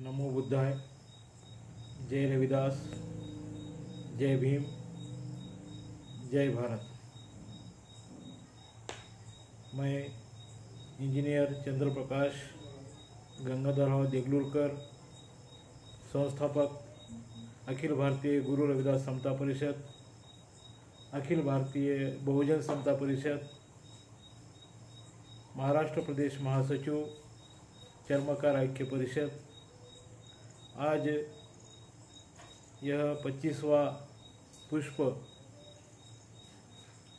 नमो बुद्धाय। जय रविदास। जय भीम। जय भारत। मैं इंजीनियर चंद्र प्रकाश गंगाधरराव देगलूरकर, संस्थापक अखिल भारतीय गुरु रविदास समता परिषद, अखिल भारतीय बहुजन समता परिषद, महाराष्ट्र प्रदेश महासचिव चर्मकार ऐक्य परिषद। आज यह 25वां पुष्प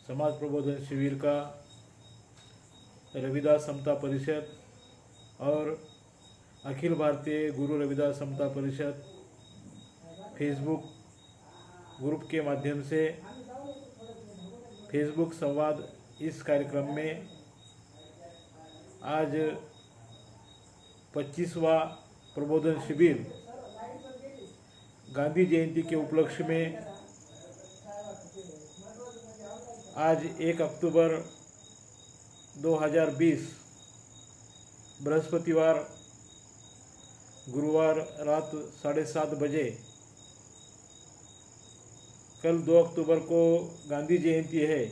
समाज प्रबोधन शिविर का रविदास समता परिषद और अखिल भारतीय गुरु रविदास समता परिषद फेसबुक ग्रुप के माध्यम से फेसबुक संवाद, इस कार्यक्रम में आज 25वां प्रबोधन शिविर गांधी जयंती के उपलक्ष्य में आज 1 अक्टूबर 2020 बृहस्पतिवार गुरुवार रात 7:30 बजे, कल 2 अक्टूबर को गांधी जयंती है।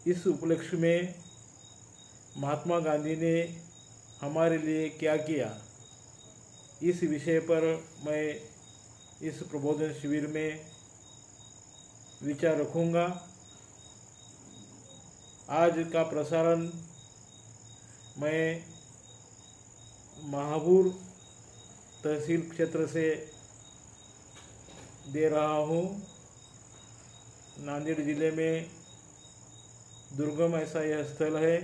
इस उपलक्ष्य में महात्मा गांधी ने हमारे लिए क्या किया, इस विषय पर मैं इस प्रबोधन शिविर में विचार रखूंगा। आज का प्रसारण मैं महाबूर तहसील क्षेत्र से दे रहा हूँ। नांदेड़ जिले में दुर्गम ऐसा यह स्थल है।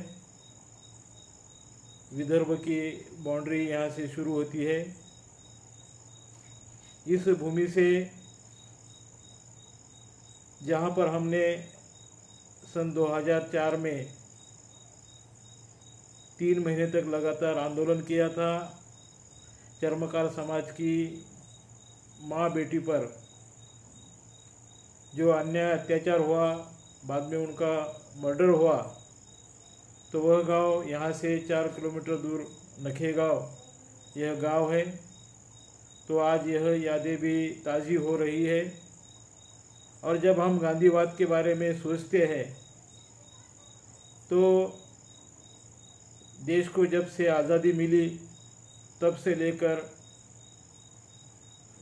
विदर्भ की बाउंड्री यहाँ से शुरू होती है। इस भूमि से जहाँ पर हमने सन 2004 में 3 महीने तक लगातार आंदोलन किया था, चर्मकार समाज की माँ बेटी पर जो अन्याय अत्याचार हुआ, बाद में उनका मर्डर हुआ, तो वह गांव यहाँ से 4 किलोमीटर दूर नखे गांव यह गांव है। तो आज यह यादें भी ताज़ी हो रही है। और जब हम गांधीवाद के बारे में सोचते हैं तो देश को जब से आज़ादी मिली तब से लेकर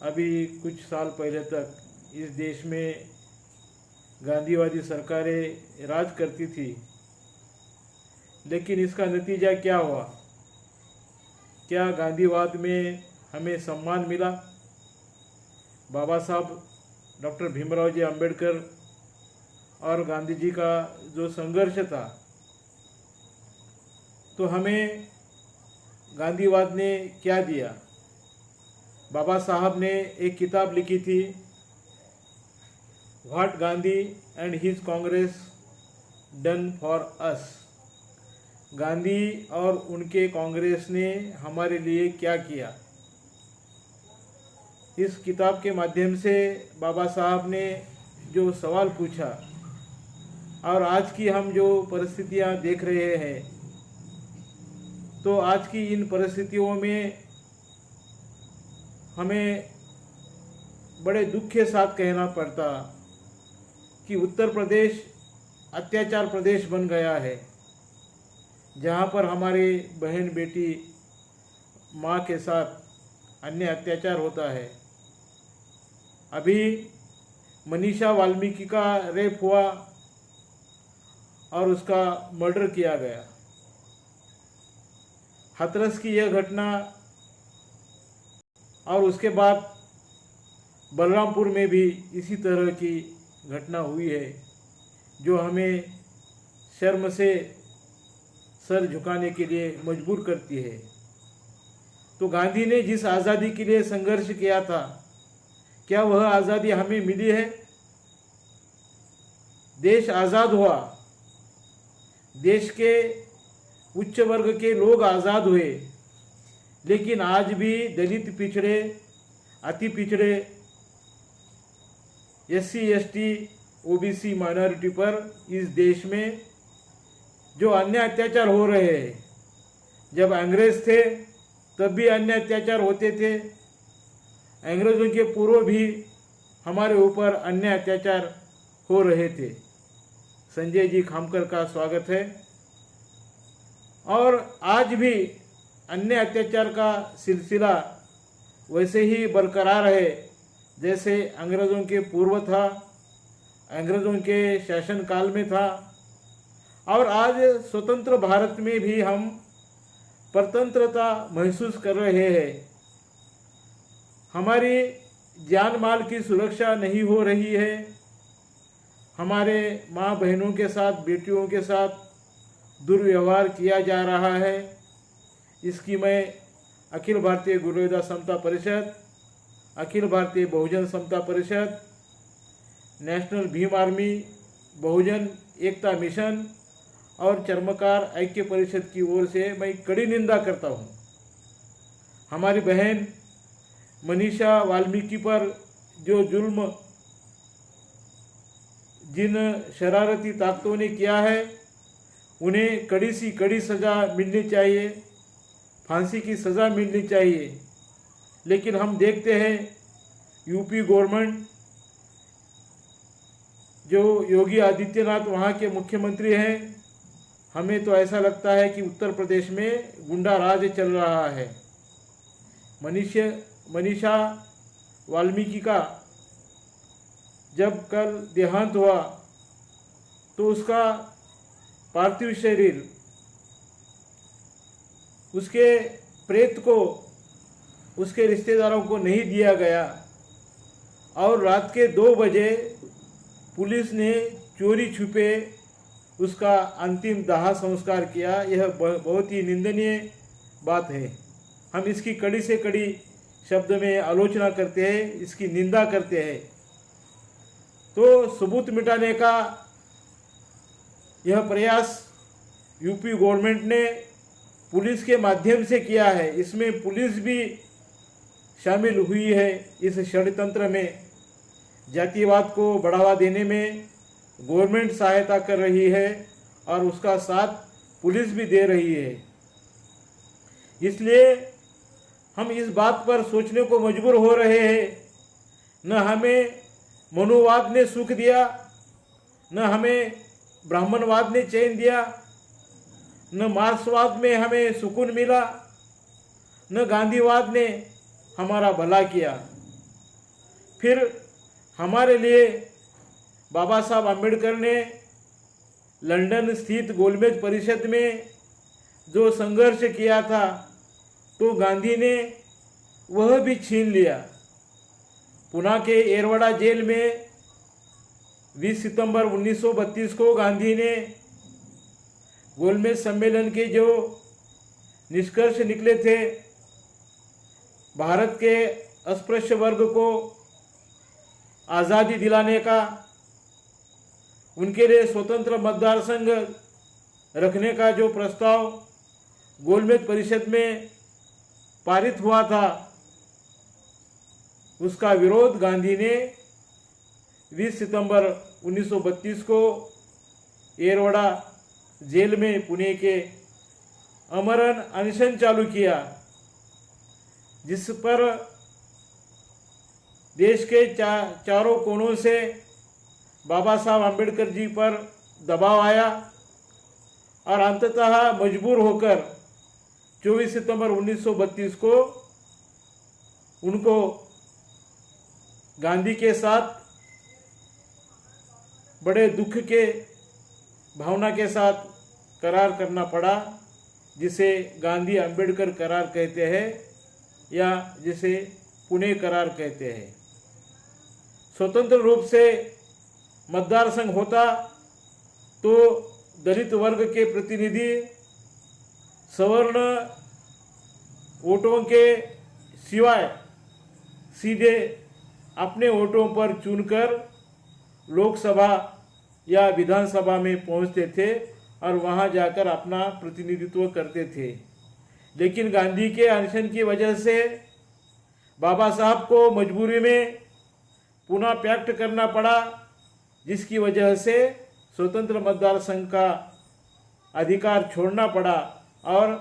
अभी कुछ साल पहले तक इस देश में गांधीवादी सरकारें राज करती थी। लेकिन इसका नतीजा क्या हुआ? क्या गांधीवाद में हमें सम्मान मिला? बाबा साहब डॉक्टर भीमराव जी अंबेडकर और गांधी जी का जो संघर्ष था, तो हमें गांधीवाद ने क्या दिया? बाबा साहब ने एक किताब लिखी थी, what Gandhi and his Congress done for us. Gandhi और उनके कांग्रेस ने हमारे लिए क्या किया? इस किताब के माध्यम से बाबा साहब ने जो सवाल पूछा और आज की हम जो परिस्थितियां देख रहे हैं, तो आज की इन परिस्थितियों में हमें बड़े दुख के साथ कहना पड़ता कि उत्तर प्रदेश अत्याचार प्रदेश बन गया है, जहाँ पर हमारे बहन बेटी माँ के साथ अन्य अत्याचार होता है। अभी मनीषा वाल्मीकि का रेप हुआ और उसका मर्डर किया गया। हाथरस की यह घटना और उसके बाद बलरामपुर में भी इसी तरह की घटना हुई है, जो हमें शर्म से सर झुकाने के लिए मजबूर करती है। तो गांधी ने जिस आज़ादी के लिए संघर्ष किया था, क्या वह आज़ादी हमें मिली है? देश आज़ाद हुआ, देश के उच्च वर्ग के लोग आज़ाद हुए, लेकिन आज भी दलित, पिछड़े, अति पिछड़े, SC ST OBC माइनॉरिटी पर इस देश में जो अन्य अत्याचार हो रहे हैं। जब अंग्रेज थे तब भी अन्य अत्याचार होते थे। अंग्रेज़ों के पूर्व भी हमारे ऊपर अन्य अत्याचार हो रहे थे। संजय जी खामकर का स्वागत है। और आज भी अन्य अत्याचार का सिलसिला वैसे ही बरकरार है जैसे अंग्रेज़ों के पूर्व था, अंग्रेज़ों के शासनकाल में था। और आज स्वतंत्र भारत में भी हम परतंत्रता महसूस कर रहे हैं। हमारी जान माल की सुरक्षा नहीं हो रही है। हमारे माँ बहनों के साथ, बेटियों के साथ दुर्व्यवहार किया जा रहा है। इसकी मैं अखिल भारतीय गुरुदास समता परिषद, अखिल भारतीय बहुजन समता परिषद, नेशनल भीम आर्मी, बहुजन एकता मिशन और चर्मकार ऐक्य परिषद की ओर से मैं कड़ी निंदा करता हूँ। हमारी बहन मनीषा वाल्मीकि पर जो जुल्म जिन शरारती ताकतों ने किया है, उन्हें कड़ी सी कड़ी सज़ा मिलनी चाहिए, फांसी की सज़ा मिलनी चाहिए। लेकिन हम देखते हैं यूपी गवर्नमेंट, जो योगी आदित्यनाथ वहाँ के मुख्यमंत्री हैं, हमें तो ऐसा लगता है कि उत्तर प्रदेश में गुंडा राज चल रहा है। मनीषा वाल्मीकि का जब कल देहांत हुआ तो उसका पार्थिव शरीर, उसके प्रेत को उसके रिश्तेदारों को नहीं दिया गया और रात के 2 बजे पुलिस ने चोरी छुपे उसका अंतिम दाह संस्कार किया। यह बहुत ही निंदनीय बात है। हम इसकी कड़ी से कड़ी शब्द में आलोचना करते हैं, इसकी निंदा करते हैं। तो सबूत मिटाने का यह प्रयास यूपी गवर्नमेंट ने पुलिस के माध्यम से किया है। इसमें पुलिस भी शामिल हुई है इस षड्यंत्र में। जातिवाद को बढ़ावा देने में गवर्नमेंट सहायता कर रही है और उसका साथ पुलिस भी दे रही है। इसलिए हम इस बात पर सोचने को मजबूर हो रहे हैं। न हमें मनुवाद ने सुख दिया, न हमें ब्राह्मणवाद ने चैन दिया, न मार्क्सवाद में हमें सुकून मिला, न गांधीवाद ने हमारा भला किया। फिर हमारे लिए बाबा साहब आम्बेडकर ने लंदन स्थित गोलमेज परिषद में जो संघर्ष किया था, तो गांधी ने वह भी छीन लिया। पुणे के येरवड़ा जेल में 20 सितंबर 1932 को गांधी ने गोलमेज सम्मेलन के जो निष्कर्ष निकले थे, भारत के अस्पृश्य वर्ग को आज़ादी दिलाने का, उनके लिए स्वतंत्र मतदार संघ रखने का जो प्रस्ताव गोलमेज परिषद में पारित हुआ था, उसका विरोध गांधी ने 20 सितंबर 1932 को येरवड़ा जेल में पुणे के अमरण अनशन चालू किया, जिस पर देश के चारों कोनों से बाबा साहब आम्बेडकर जी पर दबाव आया और अंततः मजबूर होकर 24 सितंबर 1932 को उनको गांधी के साथ बड़े दुख के भावना के साथ करार करना पड़ा, जिसे गांधी आम्बेडकर करार कहते हैं या जिसे पुणे करार कहते हैं। स्वतंत्र रूप से मतदार संघ होता तो दलित वर्ग के प्रतिनिधि सवर्ण वोटों के सिवाय सीधे अपने वोटों पर चुनकर लोकसभा या विधानसभा में पहुंचते थे और वहां जाकर अपना प्रतिनिधित्व करते थे। लेकिन गांधी के अनशन की वजह से बाबा साहब को मजबूरी में पुनः पैक्ट करना पड़ा, जिसकी वजह से स्वतंत्र मतदार संघ का अधिकार छोड़ना पड़ा और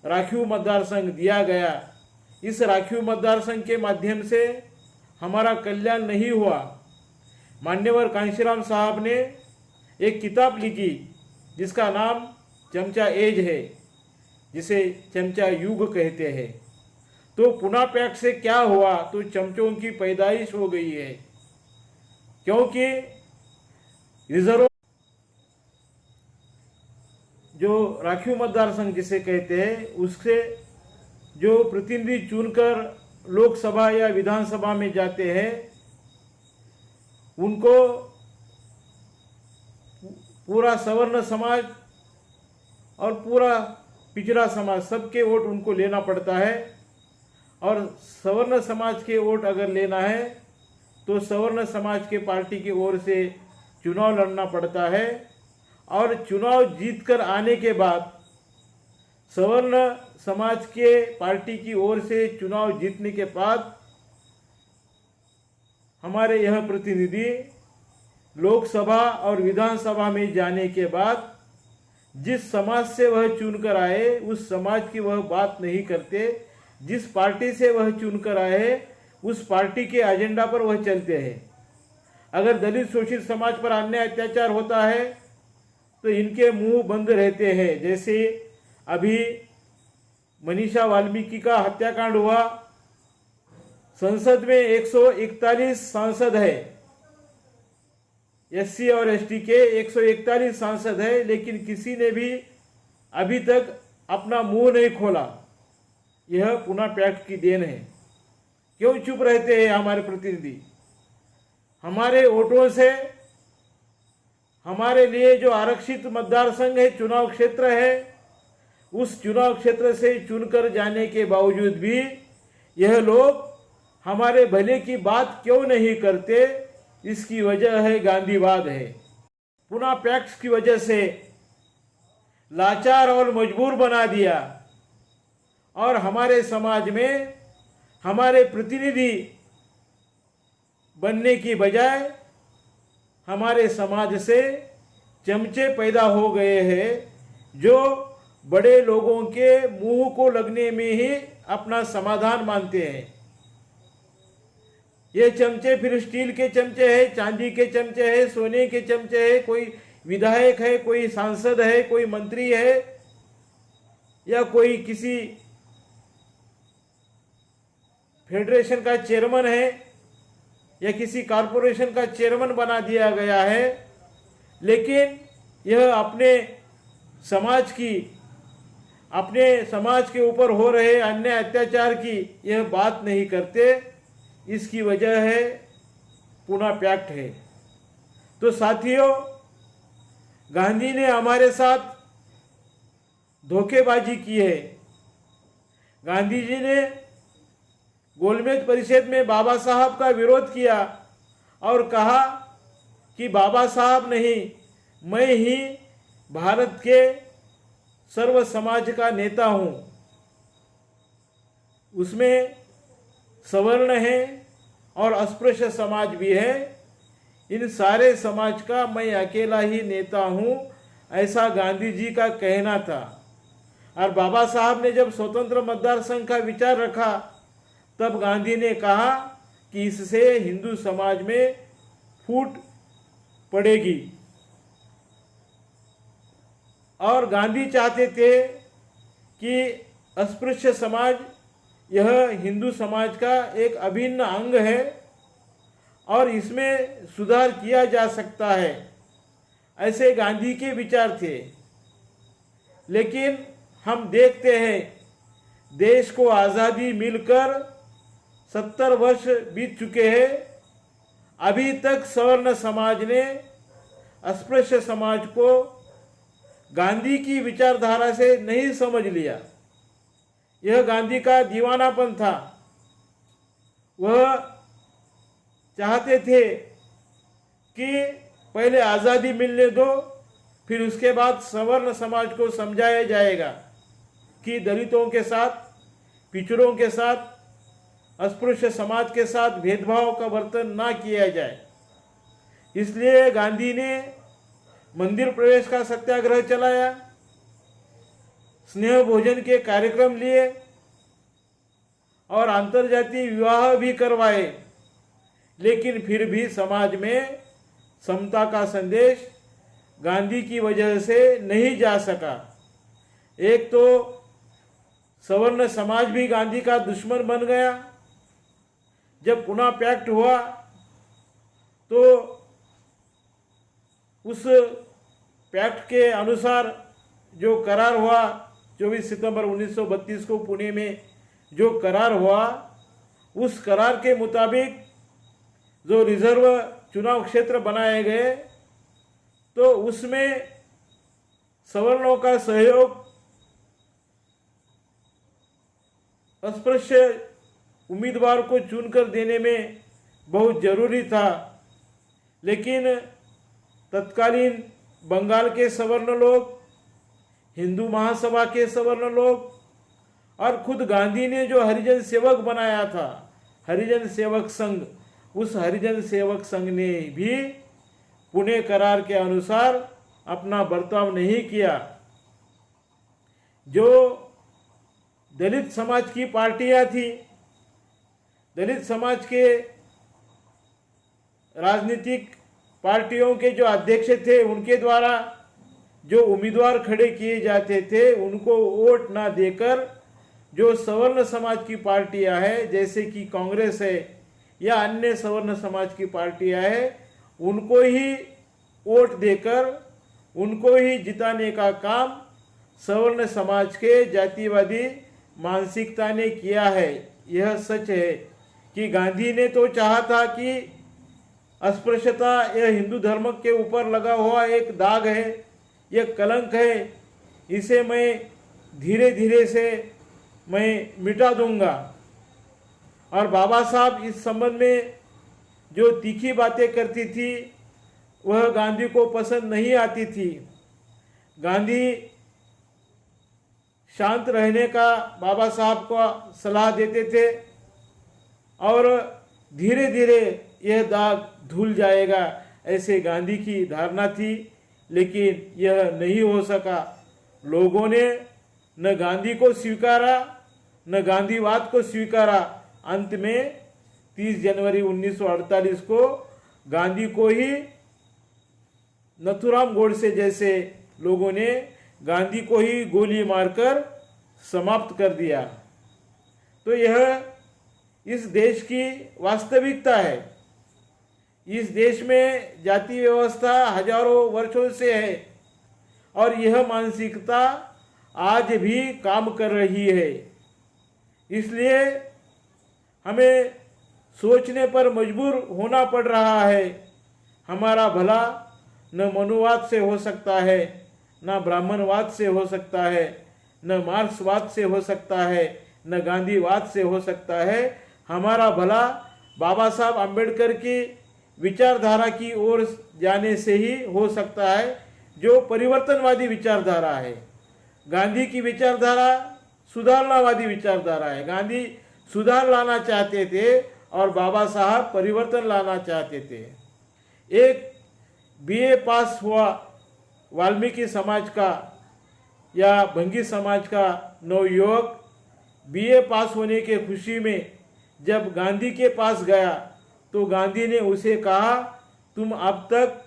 राखीव मतदार संघ दिया गया। इस राखीव मतदार संघ के माध्यम से हमारा कल्याण नहीं हुआ। मान्यवर कांशीराम साहब ने एक किताब लिखी जिसका नाम चमचा एज है, जिसे चमचा युग कहते हैं। तो पुना पैक्ट से क्या हुआ, तो चमचों की पैदाइश हो गई है, क्योंकि रिजर्व जो राखीव मतदार संघ जिसे कहते हैं, उससे जो प्रतिनिधि चुनकर लोकसभा या विधानसभा में जाते हैं, उनको पूरा सवर्ण समाज और पूरा पिछड़ा समाज सबके वोट उनको लेना पड़ता है। और सवर्ण समाज के वोट अगर लेना है तो सवर्ण समाज के पार्टी की ओर से चुनाव लड़ना पड़ता है। और चुनाव जीतकर आने के बाद सवर्ण समाज के पार्टी की ओर से चुनाव जीतने के बाद हमारे यह प्रतिनिधि लोकसभा और विधानसभा में जाने के बाद जिस समाज से वह चुनकर आए उस समाज की वह बात नहीं करते। जिस पार्टी से वह चुनकर आए उस पार्टी के एजेंडा पर वह चलते हैं। अगर दलित शोषित समाज पर अन्याय अत्याचार होता है तो इनके मुंह बंद रहते हैं। जैसे अभी मनीषा वाल्मीकि का हत्याकांड हुआ, संसद में 141 सांसद है, एससी और एसटी के 141 सांसद है, लेकिन किसी ने भी अभी तक अपना मुंह नहीं खोला। यह पुना पैक्ट की देन है। क्यों चुप रहते हैं हमारे प्रतिनिधि? हमारे वोटों से हमारे लिए जो आरक्षित मतदार संघ है, चुनाव क्षेत्र है, उस चुनाव क्षेत्र से चुनकर जाने के बावजूद भी यह लोग हमारे भले की बात क्यों नहीं करते? इसकी वजह है गांधीवाद है। पुना पैक्ट की वजह से लाचार और मजबूर बना दिया और हमारे समाज में हमारे प्रतिनिधि बनने की बजाय हमारे समाज से चमचे पैदा हो गए हैं, जो बड़े लोगों के मुंह को लगने में ही अपना समाधान मानते हैं। ये चमचे फिर स्टील के चमचे हैं, चांदी के चमचे हैं, सोने के चमचे हैं। कोई विधायक है, कोई सांसद है, कोई मंत्री है, या कोई किसी फेडरेशन का चेयरमैन है या किसी कॉरपोरेशन का चेयरमैन बना दिया गया है, लेकिन यह अपने समाज के ऊपर हो रहे अन्याय अत्याचार की यह बात नहीं करते। इसकी वजह है पुना पैक्ट है। तो साथियों, गांधी ने हमारे साथ धोखेबाजी की है। गांधी जी ने गोलमेज परिषद में बाबा साहब का विरोध किया और कहा कि बाबा साहब नहीं, मैं ही भारत के सर्व समाज का नेता हूं। उसमें सवर्ण है और अस्पृश्य समाज भी है। इन सारे समाज का मैं अकेला ही नेता हूं, ऐसा गांधी जी का कहना था। और बाबा साहब ने जब स्वतंत्र मतदार संघ का विचार रखा तब गांधी ने कहा कि इससे हिंदू समाज में फूट पड़ेगी। और गांधी चाहते थे कि अस्पृश्य समाज यह हिंदू समाज का एक अभिन्न अंग है और इसमें सुधार किया जा सकता है, ऐसे गांधी के विचार थे। लेकिन हम देखते हैं देश को आज़ादी मिलकर 70 वर्ष बीत चुके हैं, अभी तक सवर्ण समाज ने अस्पृश्य समाज को गांधी की विचारधारा से नहीं समझ लिया। यह गांधी का दीवानापन था। वह चाहते थे कि पहले आज़ादी मिलने दो, फिर उसके बाद सवर्ण समाज को समझाया जाएगा कि दलितों के साथ, पिछड़ों के साथ, अस्पृश्य समाज के साथ भेदभाव का वर्तन ना किया जाए। इसलिए गांधी ने मंदिर प्रवेश का सत्याग्रह चलाया, स्नेह भोजन के कार्यक्रम लिए और अंतर्जातीय विवाह भी करवाए, लेकिन फिर भी समाज में समता का संदेश गांधी की वजह से नहीं जा सका। एक तो सवर्ण समाज भी गांधी का दुश्मन बन गया। जब पुनः पैक्ट हुआ तो उस पैक्ट के अनुसार जो करार हुआ 24 सितंबर 1932 को पुणे में जो करार हुआ, उस करार के मुताबिक जो रिजर्व चुनाव क्षेत्र बनाए गए तो उसमें सवर्णों का सहयोग अस्पृश्य उम्मीदवार को चुनकर देने में बहुत जरूरी था। लेकिन तत्कालीन बंगाल के सवर्ण लोग, हिंदू महासभा के सवर्ण लोग और खुद गांधी ने जो हरिजन सेवक बनाया था, हरिजन सेवक संघ, उस हरिजन सेवक संघ ने भी पुणे करार के अनुसार अपना बर्ताव नहीं किया। जो दलित समाज की पार्टियां थी, दलित समाज के राजनीतिक पार्टियों के जो अध्यक्ष थे, उनके द्वारा जो उम्मीदवार खड़े किए जाते थे उनको वोट ना देकर जो सवर्ण समाज की पार्टियां हैं, जैसे कि कांग्रेस है या अन्य सवर्ण समाज की पार्टियां हैं, उनको ही वोट देकर उनको ही जिताने का काम सवर्ण समाज के जातिवादी मानसिकता ने किया है। यह सच है कि गांधी ने तो चाहा था कि अस्पृश्यता यह हिंदू धर्म के ऊपर लगा हुआ एक दाग है, यह कलंक है, इसे मैं धीरे धीरे से मैं मिटा दूंगा। और बाबा साहब इस संबंध में जो तीखी बातें करती थी वह गांधी को पसंद नहीं आती थी। गांधी शांत रहने का बाबा साहब को सलाह देते थे और धीरे धीरे यह दाग धुल जाएगा, ऐसे गांधी की धारणा थी। लेकिन यह नहीं हो सका। लोगों ने न गांधी को स्वीकारा न गांधीवाद को स्वीकारा। अंत में 30 जनवरी 1948 को गांधी को ही नथुराम गोडसे जैसे लोगों ने गांधी को ही गोली मारकर समाप्त कर दिया। तो यह इस देश की वास्तविकता है। इस देश में जाति व्यवस्था हजारों वर्षों से है और यह मानसिकता आज भी काम कर रही है। इसलिए हमें सोचने पर मजबूर होना पड़ रहा है। हमारा भला न मनुवाद से हो सकता है, न ब्राह्मणवाद से हो सकता है, न मार्क्सवाद से हो सकता है, न गांधीवाद से हो सकता है। हमारा भला बाबा साहब अम्बेडकर की विचारधारा की ओर जाने से ही हो सकता है, जो परिवर्तनवादी विचारधारा है। गांधी की विचारधारा सुधारणावादी विचारधारा है। गांधी सुधार लाना चाहते थे और बाबा साहब परिवर्तन लाना चाहते थे। एक बीए पास हुआ वाल्मीकि समाज का या भंगी समाज का नवयुवक बीए पास होने के खुशी में जब गांधी के पास गया तो गांधी ने उसे कहा, तुम अब तक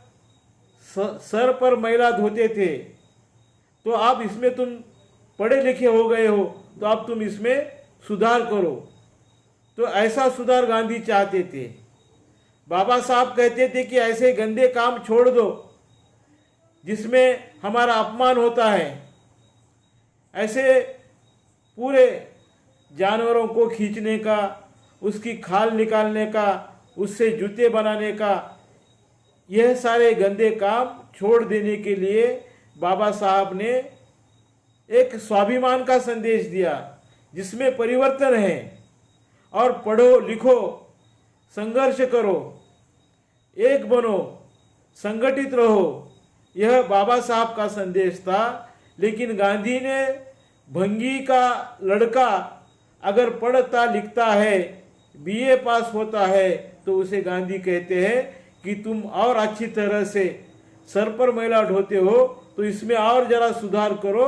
सर पर मैला धोते थे, तो अब इसमें तुम पढ़े लिखे हो गए हो, तो अब तुम इसमें सुधार करो। तो ऐसा सुधार गांधी चाहते थे। बाबा साहब कहते थे कि ऐसे गंदे काम छोड़ दो जिसमें हमारा अपमान होता है। ऐसे पूरे जानवरों को खींचने का, उसकी खाल निकालने का, उससे जूते बनाने का, यह सारे गंदे काम छोड़ देने के लिए बाबा साहब ने एक स्वाभिमान का संदेश दिया जिसमें परिवर्तन है। और पढ़ो लिखो, संघर्ष करो, एक बनो, संगठित रहो, यह बाबा साहब का संदेश था। लेकिन गांधी ने भंगी का लड़का अगर पढ़ता लिखता है, बीए पास होता है, तो उसे गांधी कहते हैं कि तुम और अच्छी तरह से सर पर मैला ढोते हो, तो इसमें और जरा सुधार करो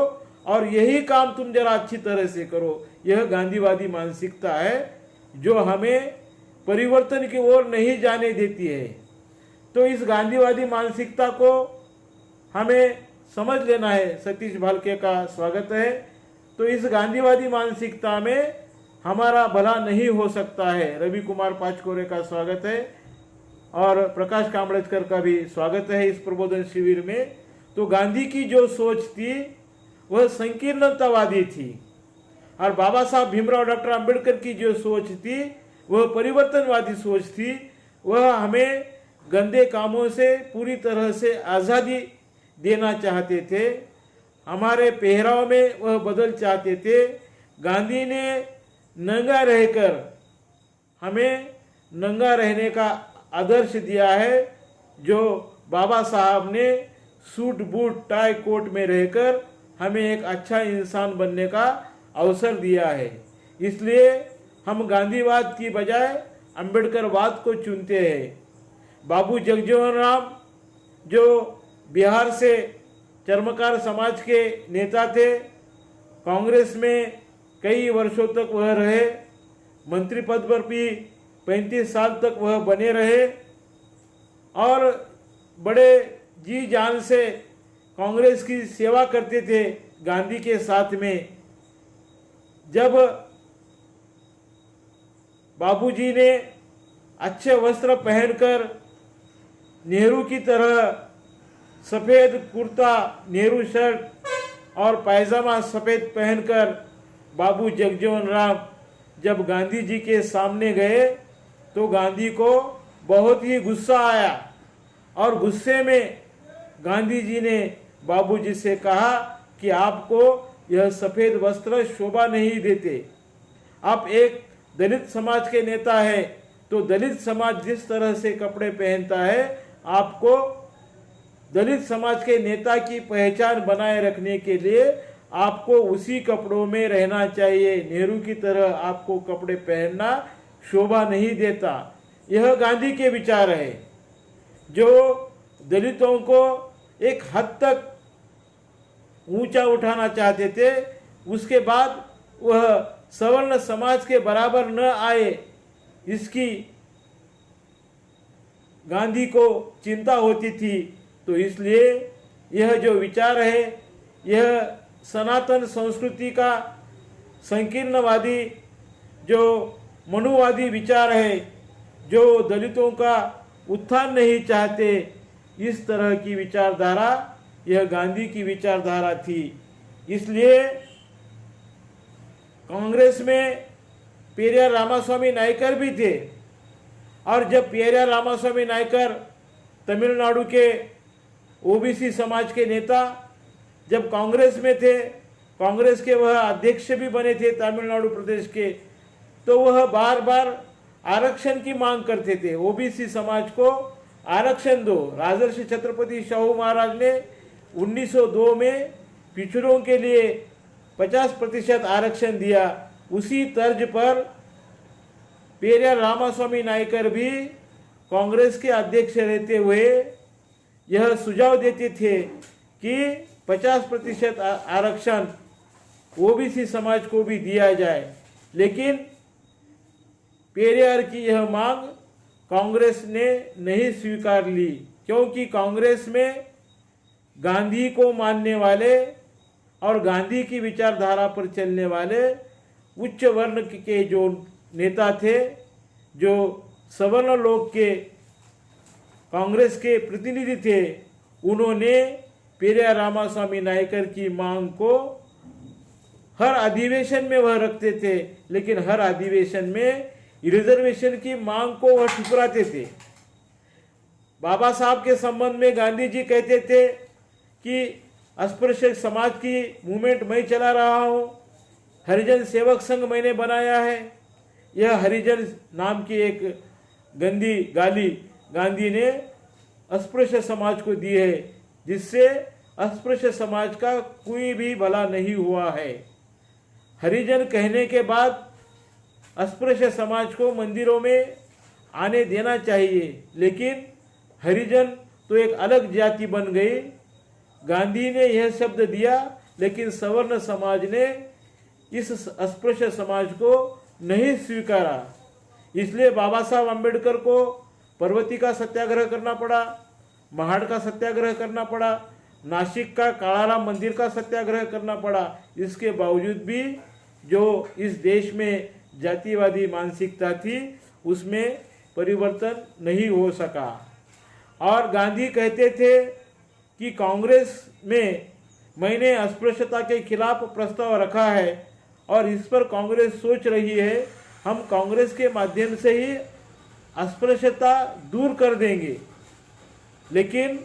और यही काम तुम जरा अच्छी तरह से करो। यह गांधीवादी मानसिकता है जो हमें परिवर्तन की ओर नहीं जाने देती है। तो इस गांधीवादी मानसिकता को हमें समझ लेना है। सतीश भालके का स्वागत है। तो इस गांधीवादी मानसिकता में हमारा भला नहीं हो सकता है। रवि कुमार पाचकोरे का स्वागत है और प्रकाश कांबड़ेकर का भी स्वागत है इस प्रबोधन शिविर में। तो गांधी की जो सोच थी वह संकीर्णतावादी थी और बाबा साहब भीमराव डॉक्टर अंबेडकर की जो सोच थी वह परिवर्तनवादी सोच थी। वह हमें गंदे कामों से पूरी तरह से आज़ादी देना चाहते थे। हमारे पहराव में वह बदल चाहते थे। गांधी ने नंगा रहकर हमें नंगा रहने का आदर्श दिया है, जो बाबा साहब ने सूट बूट टाई कोट में रहकर हमें एक अच्छा इंसान बनने का अवसर दिया है। इसलिए हम गांधीवाद की बजाय अंबेडकरवाद को चुनते हैं। बाबू जगजीवन राम जो बिहार से चर्मकार समाज के नेता थे, कांग्रेस में कई वर्षों तक वह रहे, मंत्री पद पर भी 35 साल तक वह बने रहे और बड़े जी जान से कांग्रेस की सेवा करते थे गांधी के साथ में। जब बाबूजी ने अच्छे वस्त्र पहनकर नेहरू की तरह सफ़ेद कुर्ता, नेहरू शर्ट और पायजामा सफ़ेद पहनकर बाबू जगजीवन राम जब गांधी जी के सामने गए तो गांधी को बहुत ही गुस्सा आया और गुस्से में गांधी जी ने बाबूजी से कहा कि आपको यह सफ़ेद वस्त्र शोभा नहीं देते। आप एक दलित समाज के नेता हैं, तो दलित समाज जिस तरह से कपड़े पहनता है, आपको दलित समाज के नेता की पहचान बनाए रखने के लिए आपको उसी कपड़ों में रहना चाहिए। नेहरू की तरह आपको कपड़े पहनना शोभा नहीं देता। यह गांधी के विचार है, जो दलितों को एक हद तक ऊंचा उठाना चाहते थे। उसके बाद वह सवर्ण समाज के बराबर न आए, इसकी गांधी को चिंता होती थी। तो इसलिए यह जो विचार है, यह सनातन संस्कृति का संकीर्णवादी जो मनुवादी विचार है, जो दलितों का उत्थान नहीं चाहते, इस तरह की विचारधारा यह गांधी की विचारधारा थी। इसलिए कांग्रेस में पेरियार रामास्वामी नायकर भी थे और जब पेरियार रामास्वामी नायकर तमिलनाडु के ओबीसी समाज के नेता जब कांग्रेस में थे, कांग्रेस के वह अध्यक्ष भी बने थे तमिलनाडु प्रदेश के, तो वह बार बार आरक्षण की मांग करते थे। ओबीसी समाज को आरक्षण दो। राजर्षि छत्रपति शाहू महाराज ने 1902 में पिछड़ों के लिए 50% आरक्षण दिया। उसी तर्ज पर पेरियार रामास्वामी नायकर भी कांग्रेस के अध्यक्ष रहते हुए यह सुझाव देते थे कि 50% आरक्षण ओबीसी समाज को भी दिया जाए। लेकिन पेरियार की यह मांग कांग्रेस ने नहीं स्वीकार ली, क्योंकि कांग्रेस में गांधी को मानने वाले और गांधी की विचारधारा पर चलने वाले उच्च वर्ण के जो नेता थे, जो सवर्ण लोग के कांग्रेस के प्रतिनिधि थे, उन्होंने पेरियार रामास्वामी नायकर की मांग को हर अधिवेशन में वह रखते थे, लेकिन हर अधिवेशन में रिजर्वेशन की मांग को वह ठुकराते थे। बाबा साहब के संबंध में गांधी जी कहते थे कि अस्पृश्य समाज की मूवमेंट मैं चला रहा हूँ, हरिजन सेवक संघ मैंने बनाया है। यह हरिजन नाम की एक गंदी गाली गांधी ने अस्पृश्य समाज को दी है, जिससे अस्पृश्य समाज का कोई भी भला नहीं हुआ है। हरिजन कहने के बाद अस्पृश्य समाज को मंदिरों में आने देना चाहिए, लेकिन हरिजन तो एक अलग जाति बन गई। गांधी ने यह शब्द दिया लेकिन सवर्ण समाज ने इस अस्पृश्य समाज को नहीं स्वीकारा। इसलिए बाबा साहब अम्बेडकर को पर्वती का सत्याग्रह करना पड़ा, महाड़ का सत्याग्रह करना पड़ा, नासिक का कालाराम मंदिर का सत्याग्रह करना पड़ा। इसके बावजूद भी जो इस देश में जातिवादी मानसिकता थी उसमें परिवर्तन नहीं हो सका। और गांधी कहते थे कि कांग्रेस में मैंने अस्पृश्यता के खिलाफ प्रस्ताव रखा है और इस पर कांग्रेस सोच रही है, हम कांग्रेस के माध्यम से ही अस्पृश्यता दूर कर देंगे। लेकिन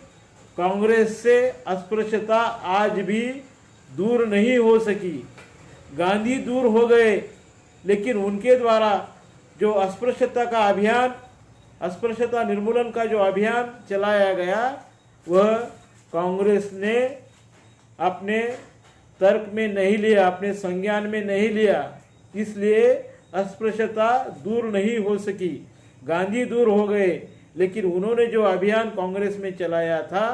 कांग्रेस से अस्पृश्यता आज भी दूर नहीं हो सकी। गांधी दूर हो गए, लेकिन उनके द्वारा जो अस्पृश्यता का अभियान, अस्पृश्यता निर्मूलन का जो अभियान चलाया गया वह कांग्रेस ने अपने तर्क में नहीं लिया, अपने संज्ञान में नहीं लिया, इसलिए अस्पृश्यता दूर नहीं हो सकी। गांधी दूर हो गए, लेकिन उन्होंने जो अभियान कांग्रेस में चलाया था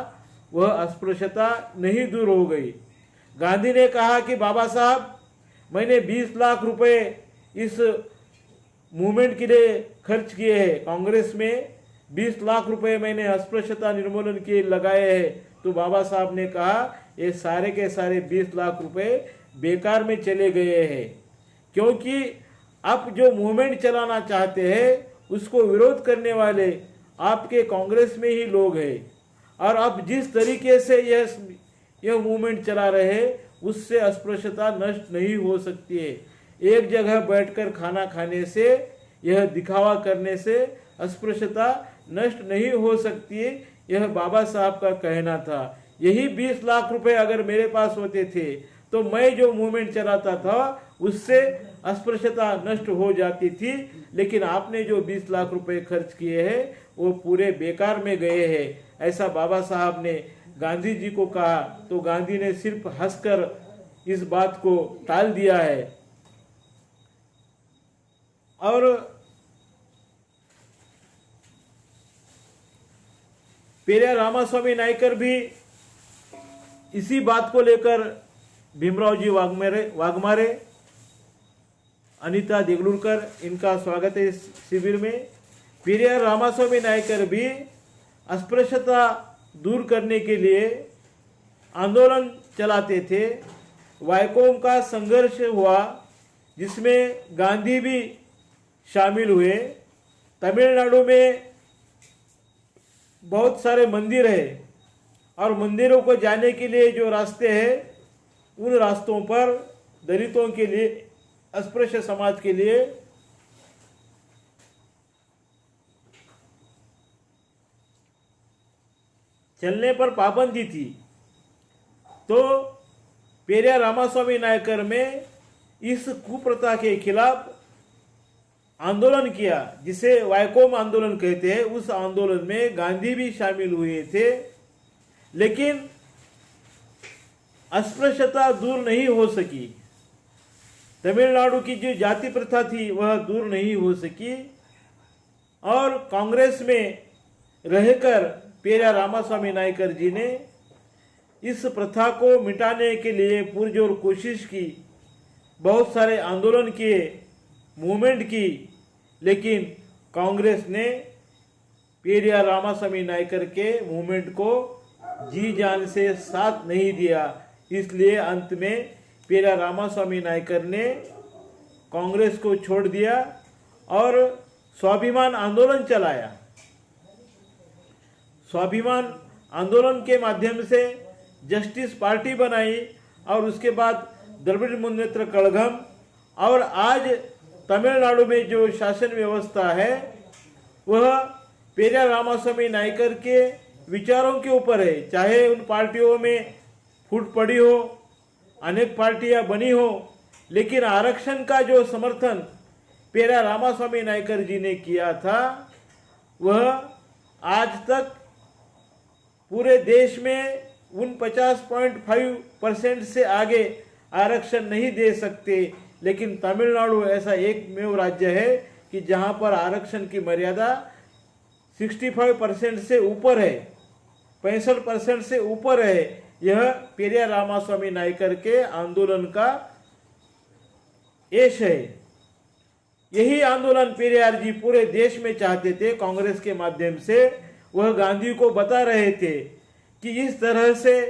वह अस्पृश्यता नहीं दूर हो गई। गांधी ने कहा कि बाबा साहब, मैंने 20 लाख रुपए इस मूवमेंट के लिए खर्च किए हैं, कांग्रेस में 20 लाख रुपए मैंने अस्पृश्यता निर्मूलन के लगाए हैं। तो बाबा साहब ने कहा ये सारे के सारे 20 लाख रुपए बेकार में चले गए हैं, क्योंकि अब जो मूवमेंट चलाना चाहते हैं उसको विरोध करने वाले आपके कांग्रेस में ही लोग हैं। और अब जिस तरीके से यह मूवमेंट चला रहे हैं उससे अस्पृश्यता नष्ट नहीं हो सकती है। एक जगह बैठकर खाना खाने से, यह दिखावा करने से अस्पृश्यता नष्ट नहीं हो सकती है, यह बाबा साहब का कहना था। यही 20 लाख रुपए अगर मेरे पास होते थे तो मैं जो मूवमेंट चलाता था उससे अस्पृश्यता नष्ट हो जाती थी। लेकिन आपने जो 20 लाख रुपए खर्च किए हैं वो पूरे बेकार में गए हैं, ऐसा बाबा साहब ने गांधी जी को कहा। तो गांधी ने सिर्फ हंसकर इस बात को टाल दिया है। और पेरियार रामास्वामी नायकर भी इसी बात को लेकर भीमराव जी वाघमारे, अनीता देगलूरकर, इनका स्वागत है इस शिविर में। पेरियार रामास्वामी नायकर भी अस्पृश्यता दूर करने के लिए आंदोलन चलाते थे। वायकोम का संघर्ष हुआ जिसमें गांधी भी शामिल हुए। तमिलनाडु में बहुत सारे मंदिर है और मंदिरों को जाने के लिए जो रास्ते हैं उन रास्तों पर दलितों के लिए, अस्पृश्य समाज के लिए चलने पर पाबंदी थी। तो पेरियार रामास्वामी नायकर में इस कुप्रथा के खिलाफ आंदोलन किया, जिसे वायकोम आंदोलन कहते हैं। उस आंदोलन में गांधी भी शामिल हुए थे, लेकिन अस्पृश्यता दूर नहीं हो सकी। तमिलनाडु की जो जाति प्रथा थी वह दूर नहीं हो सकी। और कांग्रेस में रहकर पेरियार रामास्वामी नायकर जी ने इस प्रथा को मिटाने के लिए पुरजोर कोशिश की, बहुत सारे आंदोलन किए, मूवमेंट की, लेकिन कांग्रेस ने पेरियार रामास्वामी नायकर के मूवमेंट को जी जान से साथ नहीं दिया। इसलिए अंत में पेरियार रामास्वामी नायकर ने कांग्रेस को छोड़ दिया और स्वाभिमान आंदोलन चलाया। स्वाभिमान आंदोलन के माध्यम से जस्टिस पार्टी बनाई और उसके बाद द्रविड़ मुन्नेत्र कड़गम। और आज तमिलनाडु में जो शासन व्यवस्था है वह पेरियार रामास्वामी नायकर के विचारों के ऊपर है। चाहे उन पार्टियों में फूट पड़ी हो, अनेक पार्टियां बनी हो, लेकिन आरक्षण का जो समर्थन पेरियार रामास्वामी नायकर जी ने किया था वह आज तक पूरे देश में उन 50.5% से आगे आरक्षण नहीं दे सकते। लेकिन तमिलनाडु ऐसा एकमेव राज्य है कि जहां पर आरक्षण की मर्यादा 65% से ऊपर है, 65% से ऊपर है। यह पेरियार रामास्वामी नायकर के आंदोलन का यश है। यही आंदोलन पेरियार जी पूरे देश में चाहते थे। कांग्रेस के माध्यम से वह गांधी को बता रहे थे कि इस तरह से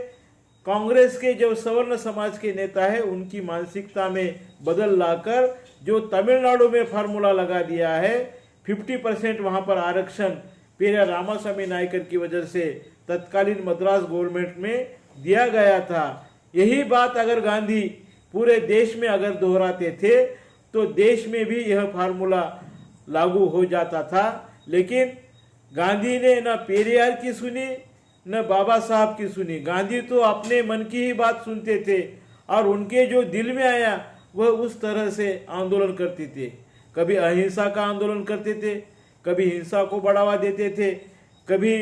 कांग्रेस के जो सवर्ण समाज के नेता है उनकी मानसिकता में बदल लाकर जो तमिलनाडु में फार्मूला लगा दिया है 50% वहां पर आरक्षण पेरियार रामास्वामी नायकर की वजह से तत्कालीन मद्रास गवर्नमेंट में दिया गया था। यही बात अगर गांधी पूरे देश में अगर दोहराते थे तो देश में भी यह फार्मूला लागू हो जाता था। लेकिन गांधी ने न पेरियार की सुनी न बाबा साहब की सुनी। गांधी तो अपने मन की ही बात सुनते थे और उनके जो दिल में आया वह उस तरह से आंदोलन करते थे। कभी अहिंसा का आंदोलन करते थे, कभी हिंसा को बढ़ावा देते थे, कभी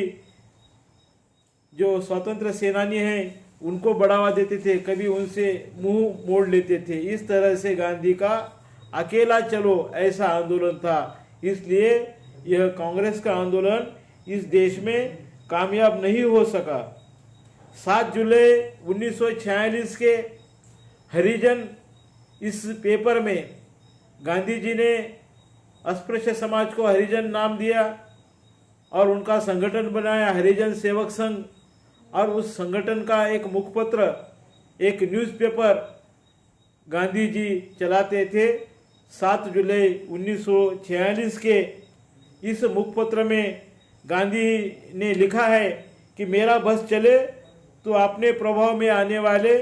जो स्वतंत्र सेनानी हैं उनको बढ़ावा देते थे, कभी उनसे मुंह मोड़ लेते थे। इस तरह से गांधी का अकेला चलो ऐसा आंदोलन था। इसलिए यह कांग्रेस का आंदोलन इस देश में कामयाब नहीं हो सका। 7 जुलाई 1946 के हरिजन इस पेपर में गांधी जी ने अस्पृश्य समाज को हरिजन नाम दिया और उनका संगठन बनाया हरिजन सेवक संघ, और उस संगठन का एक मुखपत्र एक न्यूज़पेपर गांधी जी चलाते थे। 7 जुलाई 1946 के इस मुखपत्र में गांधी ने लिखा है कि मेरा बस चले तो अपने प्रभाव में आने वाले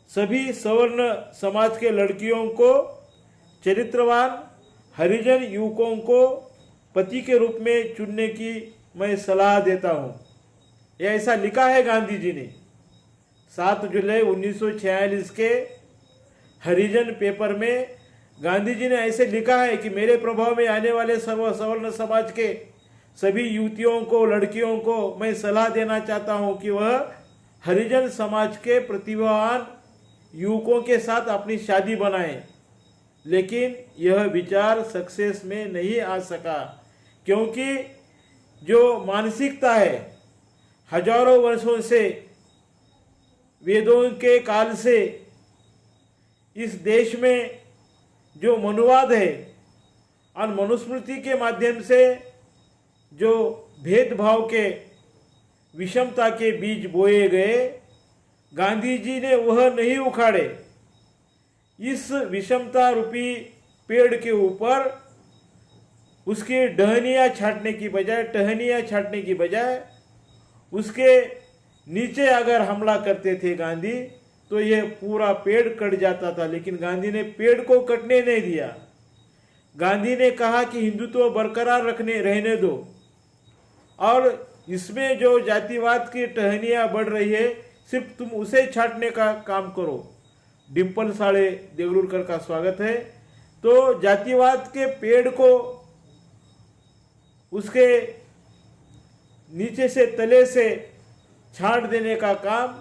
सभी सवर्ण समाज के लड़कियों को चरित्रवान हरिजन युवकों को पति के रूप में चुनने की मैं सलाह देता हूँ। यह ऐसा लिखा है गांधी जी ने 7 जुलाई 1946 के हरिजन पेपर में। गांधी जी ने ऐसे लिखा है कि मेरे प्रभाव में आने वाले सवर्ण समाज के सभी युवतियों को लड़कियों को मैं सलाह देना चाहता हूं कि वह हरिजन समाज के प्रतिभावान युवकों के साथ अपनी शादी बनाएं। लेकिन यह विचार सक्सेस में नहीं आ सका, क्योंकि जो मानसिकता है हजारों वर्षों से वेदों के काल से इस देश में जो मनुवाद है और मनुस्मृति के माध्यम से जो भेदभाव के विषमता के बीज बोए गए, गांधी जी ने वह नहीं उखाड़े। इस विषमता रूपी पेड़ के ऊपर उसकी टहनियाँ छाटने की बजाय उसके नीचे अगर हमला करते थे गांधी तो यह पूरा पेड़ कट जाता था। लेकिन गांधी ने पेड़ को कटने नहीं दिया। गांधी ने कहा कि हिंदुत्व बरकरार रहने दो, और इसमें जो जातिवाद की टहनियाँ बढ़ रही है सिर्फ तुम उसे छाटने का काम करो। डिम्पल साड़े देवलूरकर का स्वागत है। तो जातिवाद के पेड़ को उसके नीचे से तले से छाट देने का काम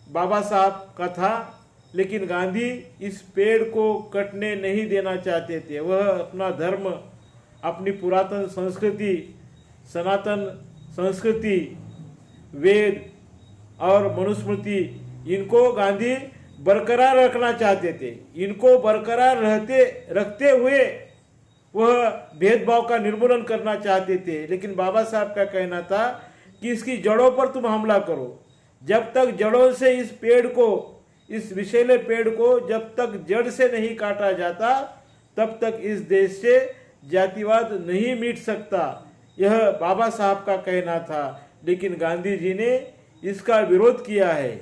बाबा साहब का था। लेकिन गांधी इस पेड़ को कटने नहीं देना चाहते थे। वह अपना धर्म, अपनी पुरातन संस्कृति, सनातन संस्कृति, वेद और मनुस्मृति, इनको गांधी बरकरार रखना चाहते थे। इनको बरकरार रखते हुए वह भेदभाव का निर्मूलन करना चाहते थे। लेकिन बाबा साहब का कहना था कि इसकी जड़ों पर तुम हमला करो। जब तक जड़ों से इस पेड़ को, इस विषैले पेड़ को जब तक जड़ से नहीं काटा जाता तब तक इस देश से जातिवाद नहीं मिट सकता। यह बाबा साहब का कहना था। लेकिन गांधी जी ने इसका विरोध किया है।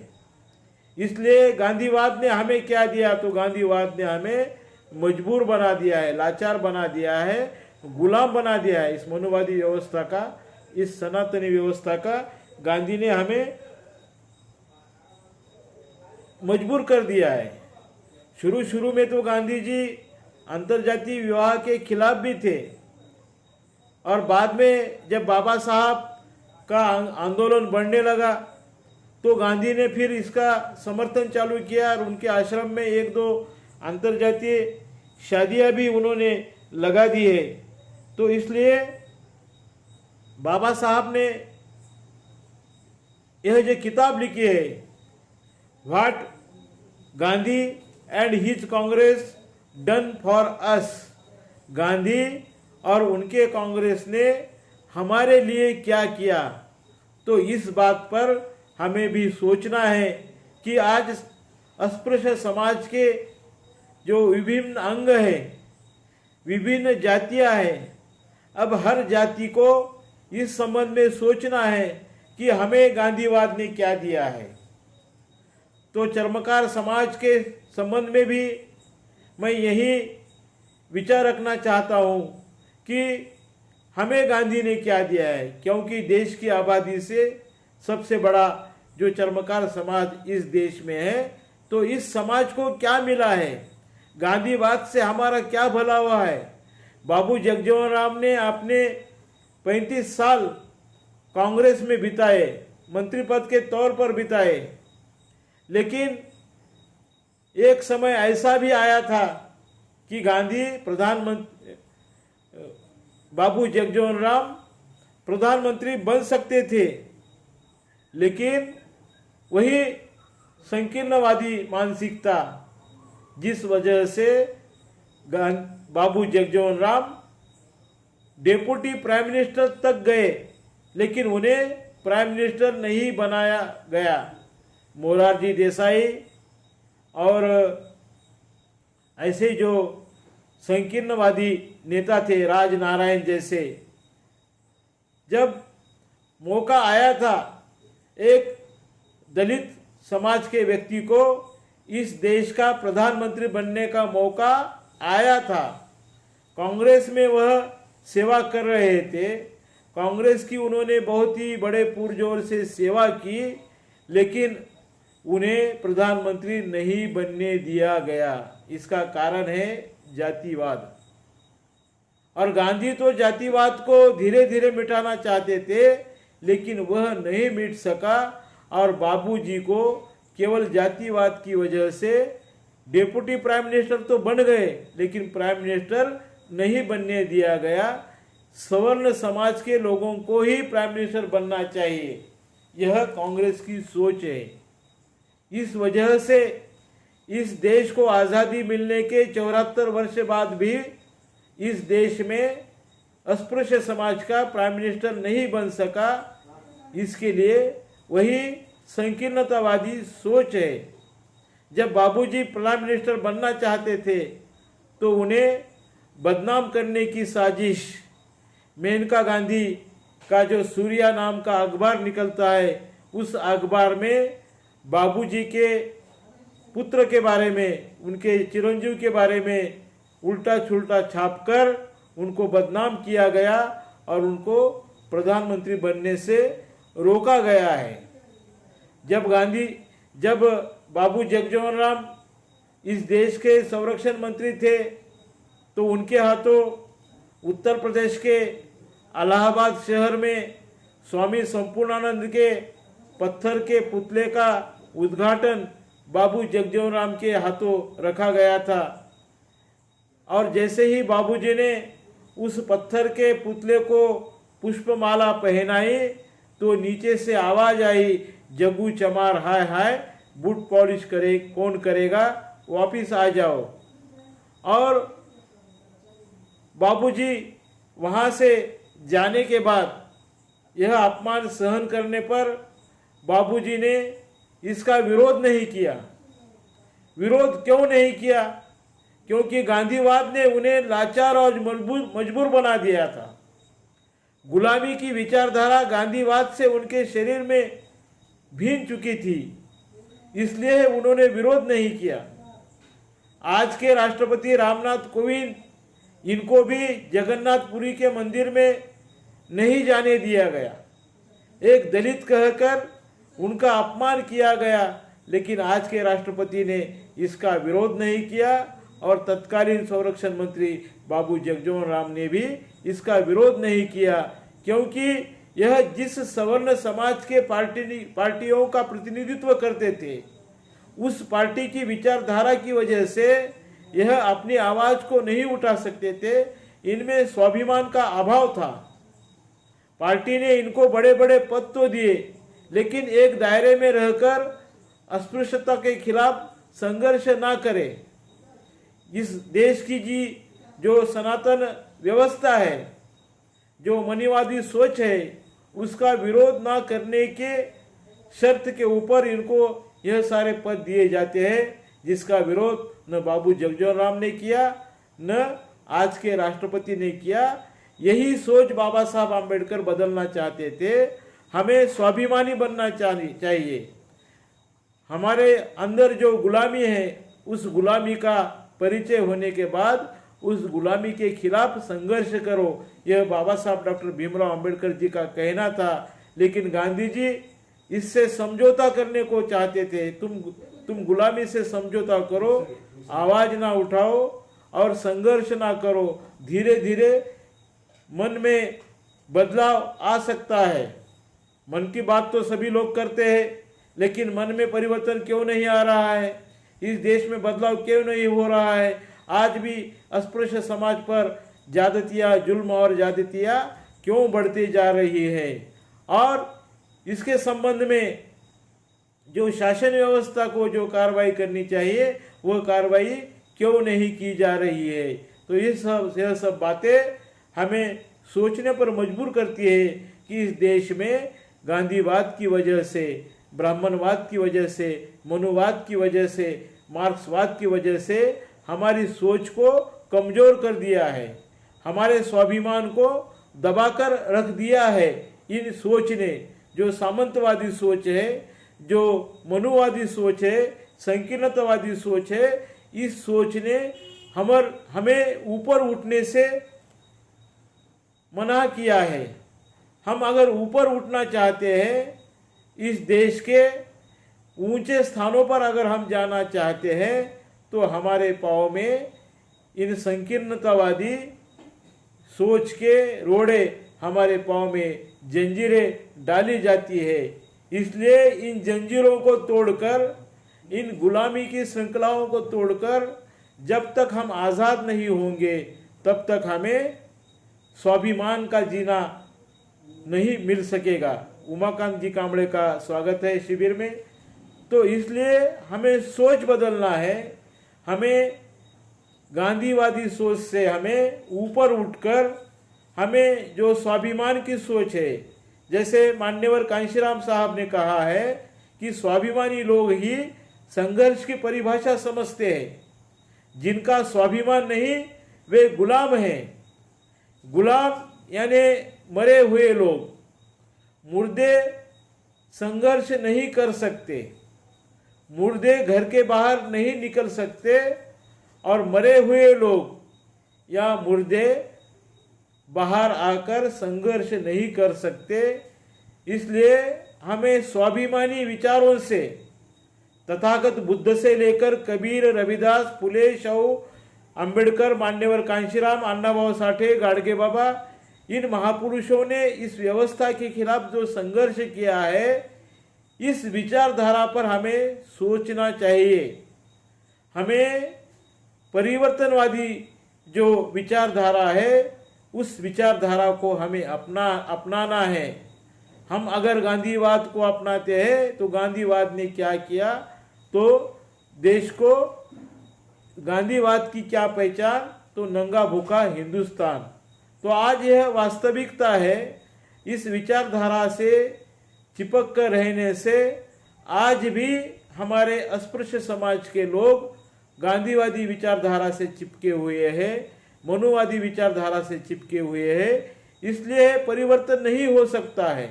इसलिए गांधीवाद ने हमें क्या दिया? तो गांधीवाद ने हमें मजबूर बना दिया है, लाचार बना दिया है, गुलाम बना दिया है। इस मनुवादी व्यवस्था का, इस सनातनी व्यवस्था का गांधी ने हमें मजबूर कर दिया है। शुरू में तो गांधी जी अंतर्जातीय विवाह के खिलाफ भी थे, और बाद में जब बाबा साहब का आंदोलन बढ़ने लगा तो गांधी ने फिर इसका समर्थन चालू किया और उनके आश्रम में 1-2 अंतर्जातीय शादियां भी उन्होंने लगा दी है। तो इसलिए बाबा साहब ने यह जो किताब लिखी है what Gandhi and his Congress done for us. Gandhi और उनके कांग्रेस ने हमारे लिए क्या किया। तो इस बात पर हमें भी सोचना है कि आज अस्पृश्य समाज के जो विभिन्न अंग है, विभिन्न जातियां हैं, अब हर जाति को इस संबंध में सोचना है कि हमें गांधीवाद ने क्या दिया है। तो चर्मकार समाज के संबंध में भी मैं यही विचार रखना चाहता हूँ कि हमें गांधी ने क्या दिया है, क्योंकि देश की आबादी से सबसे बड़ा जो चर्मकार समाज इस देश में है, तो इस समाज को क्या मिला है, गांधीवाद से हमारा क्या भला हुआ है। बाबू जगजीवन राम ने अपने 35 साल कांग्रेस में बिताए, मंत्री पद के तौर पर बिताए, लेकिन एक समय ऐसा भी आया था कि बाबू जगजीवन राम प्रधानमंत्री बन सकते थे, लेकिन वही संकीर्णवादी मानसिकता जिस वजह से Babu Jagjivan Ram deputy prime minister तक गए, लेकिन उन्हें प्राइम मिनिस्टर नहीं बनाया गया। मोरारजी देसाई और ऐसे जो संकीर्णवादी नेता थे, राजनारायण जैसे, जब मौका आया था एक दलित समाज के व्यक्ति को इस देश का प्रधानमंत्री बनने का मौका आया था, कांग्रेस में वह सेवा कर रहे थे, कांग्रेस की उन्होंने बहुत ही बड़े पुरजोर से सेवा की, लेकिन उन्हें प्रधानमंत्री नहीं बनने दिया गया। इसका कारण है जातिवाद। और गांधी तो जातिवाद को धीरे धीरे मिटाना चाहते थे, लेकिन वह नहीं मिट सका और बाबूजी को केवल जातिवाद की वजह से डेप्यूटी प्राइम मिनिस्टर तो बन गए, लेकिन प्राइम मिनिस्टर नहीं बनने दिया गया। सवर्ण समाज के लोगों को ही प्राइम मिनिस्टर बनना चाहिए, यह कांग्रेस की सोच है। इस वजह से इस देश को आज़ादी मिलने के 74 वर्ष बाद भी इस देश में अस्पृश्य समाज का प्राइम मिनिस्टर नहीं बन सका। इसके लिए वही संकीर्णतावादी सोच है। जब बाबूजी प्राइम मिनिस्टर बनना चाहते थे तो उन्हें बदनाम करने की साजिश, मेनका गांधी का जो सूर्या नाम का अखबार निकलता है, उस अखबार में बाबूजी के पुत्र के बारे में, उनके चिरंजीव के बारे में उल्टा छुल्टा छापकर उनको बदनाम किया गया और उनको प्रधानमंत्री बनने से रोका गया है। जब बाबू जगजीवन राम इस देश के संरक्षण मंत्री थे तो उनके हाथों उत्तर प्रदेश के इलाहाबाद शहर में स्वामी संपूर्णानंद के पत्थर के पुतले का उद्घाटन बाबू जगजीवन राम के हाथों रखा गया था। और जैसे ही बाबूजी ने उस पत्थर के पुतले को पुष्पमाला पहनाई तो नीचे से आवाज आई, जग्गू चमार हाय हाय, बूट पॉलिश करे कौन करेगा, वापिस आ जाओ। और बाबूजी वहां से जाने के बाद यह अपमान सहन करने पर बाबूजी ने इसका विरोध नहीं किया। विरोध क्यों नहीं किया? क्योंकि गांधीवाद ने उन्हें लाचार और मजबूर बना दिया था। गुलामी की विचारधारा गांधीवाद से उनके शरीर में भीन चुकी थी, इसलिए उन्होंने विरोध नहीं किया। आज के राष्ट्रपति रामनाथ कोविंद, इनको भी जगन्नाथपुरी के मंदिर में नहीं जाने दिया गया, एक दलित कहकर उनका अपमान किया गया, लेकिन आज के राष्ट्रपति ने इसका विरोध नहीं किया और तत्कालीन संरक्षण मंत्री बाबू जगजीवन राम ने भी इसका विरोध नहीं किया, क्योंकि यह जिस सवर्ण समाज के पार्टियों का प्रतिनिधित्व करते थे, उस पार्टी की विचारधारा की वजह से यह अपनी आवाज को नहीं उठा सकते थे। इनमें स्वाभिमान का अभाव था। पार्टी ने इनको बड़े बड़े पद तो दिए, लेकिन एक दायरे में रहकर अस्पृश्यता के खिलाफ संघर्ष ना करे, इस देश की जो सनातन व्यवस्था है, जो मनीवादी सोच है, उसका विरोध ना करने के शर्त के ऊपर इनको यह सारे पद दिए जाते हैं, जिसका विरोध न बाबू जगजीवन राम ने किया, न आज के राष्ट्रपति ने किया। यही सोच बाबा साहब आम्बेडकर बदलना चाहते थे। हमें स्वाभिमानी बनना चाहिए। हमारे अंदर जो गुलामी है, उस गुलामी का परिचय होने के बाद उस गुलामी के खिलाफ संघर्ष करो, यह बाबा साहब डॉक्टर भीमराव अंबेडकर जी का कहना था। लेकिन गांधी जी इससे समझौता करने को चाहते थे। तुम गुलामी से समझौता करो, आवाज ना उठाओ और संघर्ष ना करो, धीरे धीरे मन में बदलाव आ सकता है। मन की बात तो सभी लोग करते हैं, लेकिन मन में परिवर्तन क्यों नहीं आ रहा है? इस देश में बदलाव क्यों नहीं हो रहा है? आज भी अस्पृश्य समाज पर ज्यादतियाँ, जुल्म और ज्यादतियाँ क्यों बढ़ती जा रही है? और इसके संबंध में जो शासन व्यवस्था को जो कार्रवाई करनी चाहिए, वह कार्रवाई क्यों नहीं की जा रही है? तो यह सब बातें हमें सोचने पर मजबूर करती है कि इस देश में गांधीवाद की वजह से, ब्राह्मणवाद की वजह से, मनुवाद की वजह से, मार्क्सवाद की वजह से हमारी सोच को कमजोर कर दिया है, हमारे स्वाभिमान को दबाकर रख दिया है। इन सोच ने, जो सामंतवादी सोच है, जो मनुवादी सोच है, संकीर्णतावादी सोच है, इस सोच ने हमें ऊपर उठने से मना किया है। हम अगर ऊपर उठना चाहते हैं, इस देश के ऊंचे स्थानों पर अगर हम जाना चाहते हैं, तो हमारे पाँव में इन संकीर्णतावादी सोच के रोड़े, हमारे पाँव में जंजीरें डाली जाती है। इसलिए इन जंजीरों को तोड़कर, इन गुलामी की श्रृंखलाओं को तोड़कर जब तक हम आज़ाद नहीं होंगे, तब तक हमें स्वाभिमान का जीना नहीं मिल सकेगा। उमाकांत जी कांबळे का स्वागत है शिविर में। तो इसलिए हमें सोच बदलना है। हमें गांधीवादी सोच से हमें ऊपर उठकर, हमें जो स्वाभिमान की सोच है, जैसे मान्यवर कांशीराम साहब ने कहा है कि स्वाभिमानी लोग ही संघर्ष की परिभाषा समझते हैं। जिनका स्वाभिमान नहीं, वे गुलाम हैं। गुलाम यानी मरे हुए लोग। मुर्दे संघर्ष नहीं कर सकते, मुर्दे घर के बाहर नहीं निकल सकते, और मरे हुए लोग या मुर्दे बाहर आकर संघर्ष नहीं कर सकते। इसलिए हमें स्वाभिमानी विचारों से, तथागत बुद्ध से लेकर कबीर, रविदास, फुले, शाहू, अंबेडकर, मान्यवर कांशीराम, अण्णाभाऊ साठे, गाडगे बाबा, इन महापुरुषों ने इस व्यवस्था के खिलाफ जो संघर्ष किया है, इस विचारधारा पर हमें सोचना चाहिए। हमें परिवर्तनवादी जो विचारधारा है, उस विचारधारा को हमें अपनाना है। हम अगर गांधीवाद को अपनाते हैं, तो गांधीवाद ने क्या किया, तो देश को गांधीवाद की क्या पहचान, तो नंगा भूखा हिंदुस्तान। तो आज यह वास्तविकता है। इस विचारधारा से चिपक कर रहने से आज भी हमारे अस्पृश्य समाज के लोग गांधीवादी विचारधारा से चिपके हुए हैं, मनुवादी विचारधारा से चिपके हुए हैं। इसलिए परिवर्तन नहीं हो सकता है।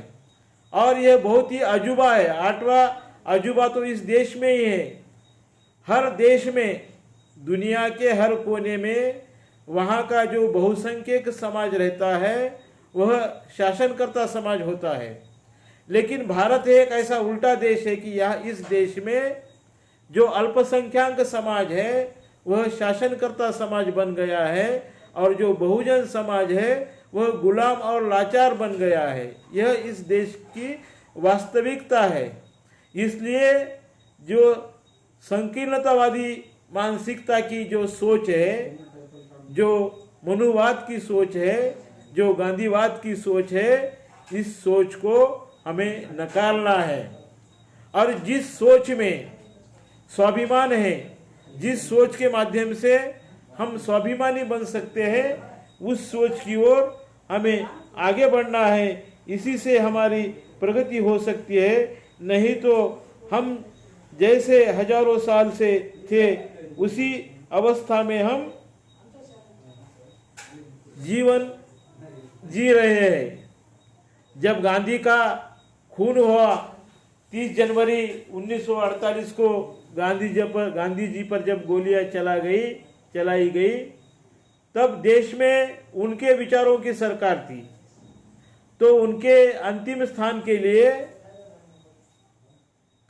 और यह बहुत ही अजूबा है। 8वां अजूबा तो इस देश में ही है। हर देश में, दुनिया के हर कोने में वहाँ का जो बहुसंख्यक समाज रहता है, वह शासनकर्ता समाज होता है। लेकिन भारत एक ऐसा उल्टा देश है कि यह इस देश में जो अल्पसंख्यक समाज है, वह शासनकर्ता समाज बन गया है, और जो बहुजन समाज है, वह गुलाम और लाचार बन गया है। यह इस देश की वास्तविकता है। इसलिए जो संकीर्णतावादी मानसिकता की जो सोच है, जो मनुवाद की सोच है, जो गांधीवाद की सोच है, इस सोच को हमें नकारना है। और जिस सोच में स्वाभिमान है, जिस सोच के माध्यम से हम स्वाभिमानी बन सकते हैं, उस सोच की ओर हमें आगे बढ़ना है। इसी से हमारी प्रगति हो सकती है। नहीं तो हम जैसे हजारों साल से थे उसी अवस्था में हम जीवन जी रहे हैं। जब गांधी का खून हुआ 30 जनवरी 1948 को गांधी जी पर जब गोलियां चलाई गई, तब देश में उनके विचारों की सरकार थी। तो उनके अंतिम स्थान के लिए